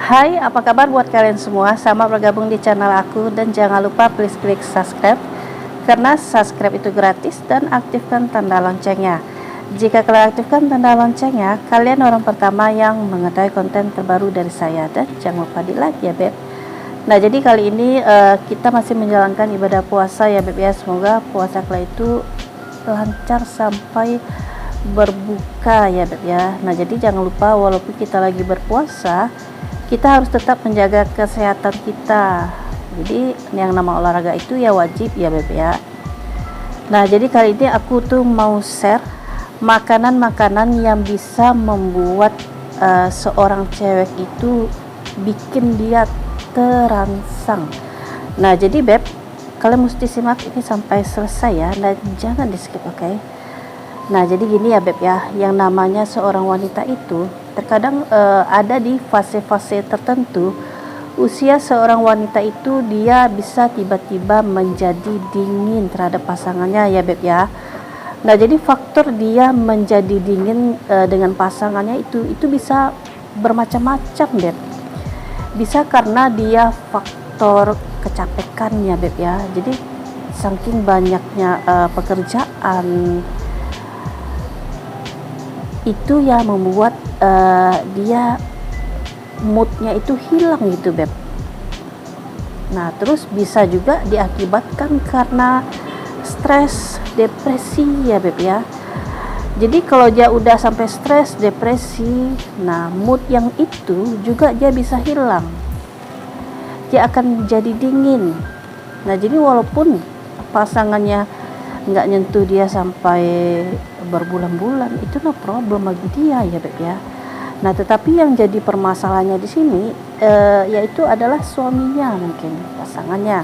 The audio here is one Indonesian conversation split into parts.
Hai, apa kabar buat kalian semua? Selamat bergabung di channel aku dan jangan lupa please klik subscribe karena subscribe itu gratis dan aktifkan tanda loncengnya. Jika kalian aktifkan tanda loncengnya, kalian orang pertama yang mengetahui konten terbaru dari saya dan jangan lupa di like ya beb. Nah jadi kali ini kita masih menjalankan ibadah puasa ya beb ya. Semoga puasa kalian itu lancar sampai berbuka ya beb ya. Nah jadi jangan lupa walaupun kita lagi berpuasa, kita harus tetap menjaga kesehatan kita. Jadi yang nama olahraga itu ya wajib ya beb ya. Nah jadi kali ini aku tuh mau share makanan-makanan yang bisa membuat seorang cewek itu bikin dia terangsang. Nah jadi beb, kalian mesti simak ini sampai selesai ya, dan jangan di skip, oke? Nah jadi gini ya beb ya, yang namanya seorang wanita itu terkadang ada di fase-fase tertentu usia seorang wanita itu dia bisa tiba-tiba menjadi dingin terhadap pasangannya ya beb ya. Nah jadi faktor dia menjadi dingin dengan pasangannya itu bisa bermacam-macam beb. Bisa karena dia faktor kecapekan ya beb ya, jadi saking banyaknya pekerjaan itu ya membuat dia moodnya itu hilang gitu beb. Nah terus bisa juga diakibatkan karena stres, depresi ya beb ya. Jadi kalau dia udah sampai stres, depresi, nah mood yang itu juga dia bisa hilang, dia akan jadi dingin. Nah jadi walaupun pasangannya nggak nyentuh dia sampai berbulan-bulan, itu no problem bagi dia ya beb ya. Nah tetapi yang jadi permasalahannya di sini yaitu adalah suaminya, mungkin pasangannya.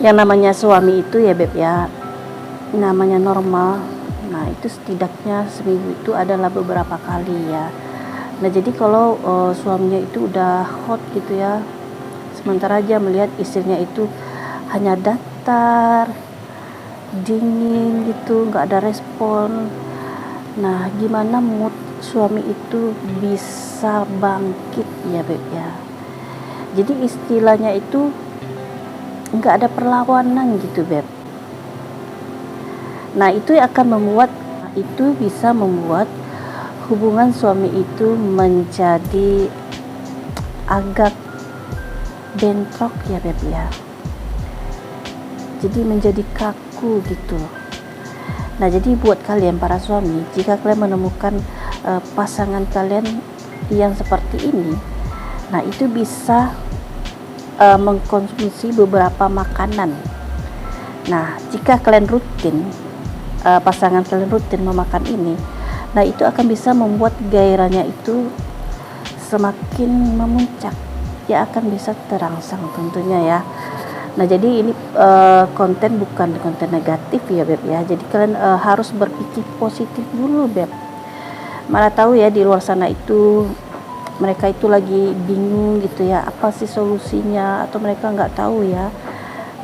Yang namanya suami itu ya beb ya, namanya normal. Nah itu setidaknya seminggu itu adalah beberapa kali ya. Nah jadi kalau suaminya itu udah hot gitu ya, sementara aja melihat istrinya itu hanya datar, dingin gitu, nggak ada respon. Nah gimana mood suami itu bisa bangkit ya beb ya. Jadi istilahnya itu nggak ada perlawanan gitu beb. Nah itu akan bisa membuat hubungan suami itu menjadi agak bentrok ya beb ya. Jadi menjadi kaku gitu. Nah jadi buat kalian para suami, jika kalian menemukan pasangan kalian yang seperti ini, nah itu bisa mengkonsumsi beberapa makanan. Nah jika kalian rutin, pasangan kalian rutin memakan ini, nah itu akan bisa membuat gairahnya itu semakin memuncak, dia akan bisa terangsang tentunya ya. Nah jadi ini konten bukan konten negatif ya beb ya, jadi kalian harus berpikir positif dulu beb. Mana tahu ya di luar sana itu mereka itu lagi bingung gitu ya, apa sih solusinya, atau mereka nggak tahu ya.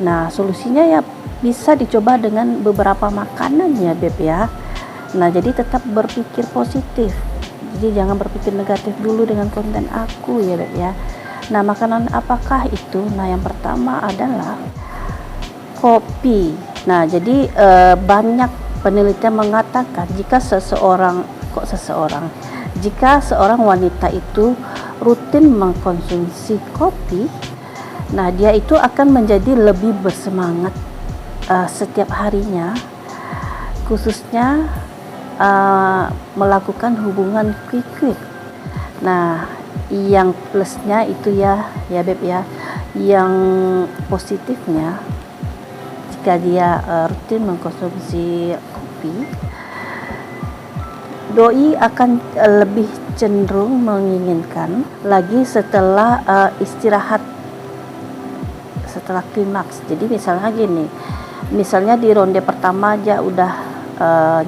Nah solusinya ya bisa dicoba dengan beberapa makanan ya beb ya. Nah jadi tetap berpikir positif, jadi jangan berpikir negatif dulu dengan konten aku ya beb ya. Nah makanan apakah itu? Nah yang pertama adalah kopi. Nah jadi banyak penelitian mengatakan jika seorang wanita itu rutin mengkonsumsi kopi, nah dia itu akan menjadi lebih bersemangat setiap harinya, khususnya melakukan hubungan quick. Nah yang plusnya itu ya beb ya, yang positifnya jika dia rutin mengkonsumsi kopi, doi akan lebih cenderung menginginkan lagi setelah istirahat, setelah klimaks. Jadi misalnya gini, misalnya di ronde pertama aja udah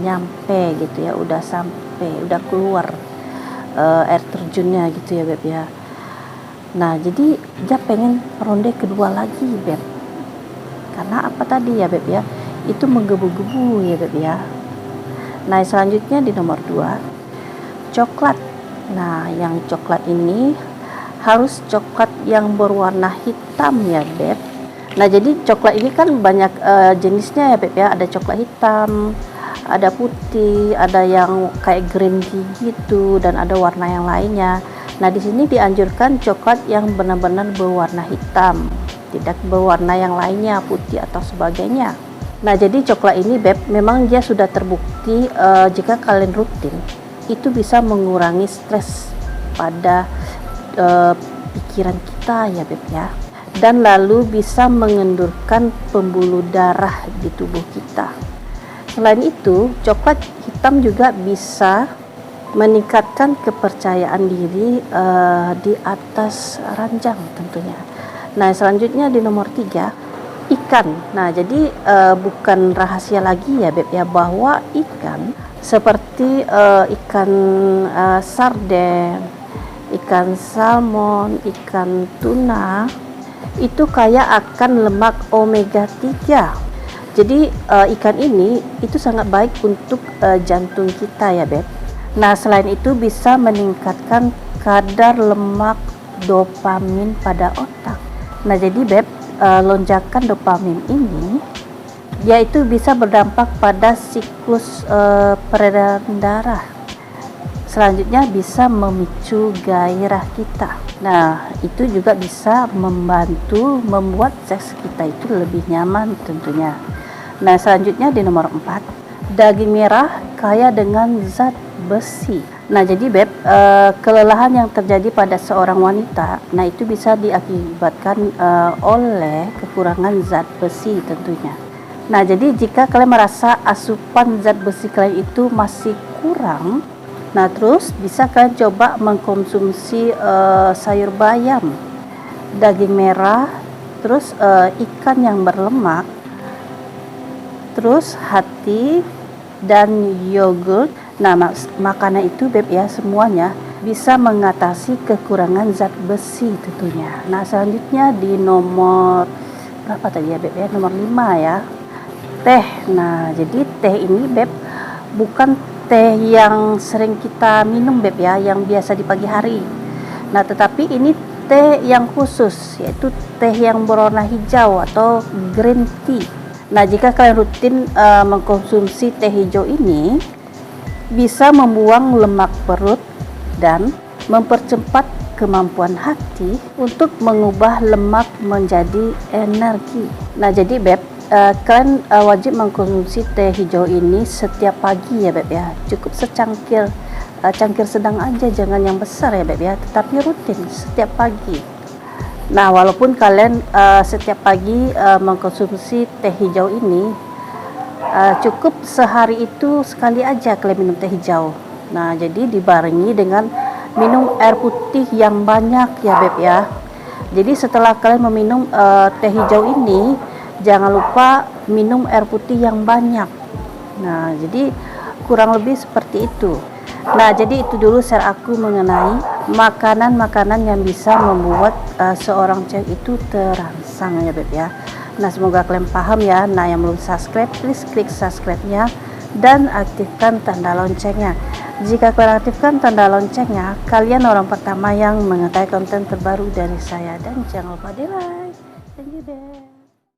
nyampe gitu ya, udah keluar air terjunnya gitu ya beb ya. Nah jadi dia pengen ronde kedua lagi beb, karena apa tadi ya beb ya, itu menggebu-gebu ya beb ya. Nah selanjutnya di nomor 2, coklat. Nah, yang coklat ini harus coklat yang berwarna hitam ya Beb. Nah, jadi coklat ini kan banyak jenisnya ya Beb ya. Ada coklat hitam, ada putih, ada yang kayak green tea gitu, dan ada warna yang lainnya. Nah, di sini dianjurkan coklat yang benar-benar berwarna hitam, tidak berwarna yang lainnya, putih atau sebagainya. Nah, jadi coklat ini Beb, memang dia sudah terbukti jika kalian rutin, itu bisa mengurangi stres pada pikiran kita ya Beb ya. Dan lalu bisa mengendurkan pembuluh darah di tubuh kita. Selain itu, coklat hitam juga bisa meningkatkan kepercayaan diri di atas ranjang tentunya. Nah, selanjutnya di nomor 3, ikan. Nah, jadi bukan rahasia lagi ya Beb ya, bahwa ikan seperti ikan sarden, ikan salmon, ikan tuna itu kaya akan lemak omega 3. Jadi ikan ini itu sangat baik untuk jantung kita ya Beb. Nah, selain itu bisa meningkatkan kadar lemak dopamin pada otak. Nah, jadi Beb, lonjakan dopamin ini yaitu bisa berdampak pada siklus peredaran darah. Selanjutnya bisa memicu gairah kita. Nah, itu juga bisa membantu membuat seks kita itu lebih nyaman tentunya. Nah, selanjutnya di nomor 4, daging merah kaya dengan zat besi. Nah, jadi Beb, kelelahan yang terjadi pada seorang wanita, nah itu bisa diakibatkan oleh kekurangan zat besi tentunya. Nah, jadi jika kalian merasa asupan zat besi kalian itu masih kurang, nah terus bisa kalian coba mengkonsumsi sayur bayam, daging merah, terus ikan yang berlemak, terus hati, dan yogurt. Nah, makanan itu Beb ya, semuanya bisa mengatasi kekurangan zat besi tentunya. Nah, selanjutnya di nomor berapa tadi ya Beb ya, nomor 5 ya, teh. Nah, jadi teh ini Beb bukan teh yang sering kita minum Beb ya, yang biasa di pagi hari. Nah, tetapi ini teh yang khusus, yaitu teh yang berwarna hijau atau green tea. Nah, jika kalian rutin mengkonsumsi teh hijau ini, bisa membuang lemak perut dan mempercepat kemampuan hati untuk mengubah lemak menjadi energi. Nah, jadi Beb, kalian wajib mengkonsumsi teh hijau ini setiap pagi ya Beb ya. Cukup secangkir, cangkir sedang aja, jangan yang besar ya Beb ya, tetapi rutin setiap pagi. Nah, walaupun kalian setiap pagi mengkonsumsi teh hijau ini, cukup sehari itu sekali aja kalian minum teh hijau. Nah, jadi dibarengi dengan minum air putih yang banyak ya Beb ya. Jadi setelah kalian meminum teh hijau ini, jangan lupa minum air putih yang banyak. Nah, jadi kurang lebih seperti itu. Nah, jadi itu dulu share aku mengenai makanan-makanan yang bisa membuat seorang cewek itu terangsang ya Beb ya. Nah, semoga kalian paham ya. Nah, yang belum subscribe, please klik subscribe-nya dan aktifkan tanda loncengnya. Jika kalian aktifkan tanda loncengnya, kalian orang pertama yang mengetahui konten terbaru dari saya. Dan jangan lupa di like. Thank you Beb.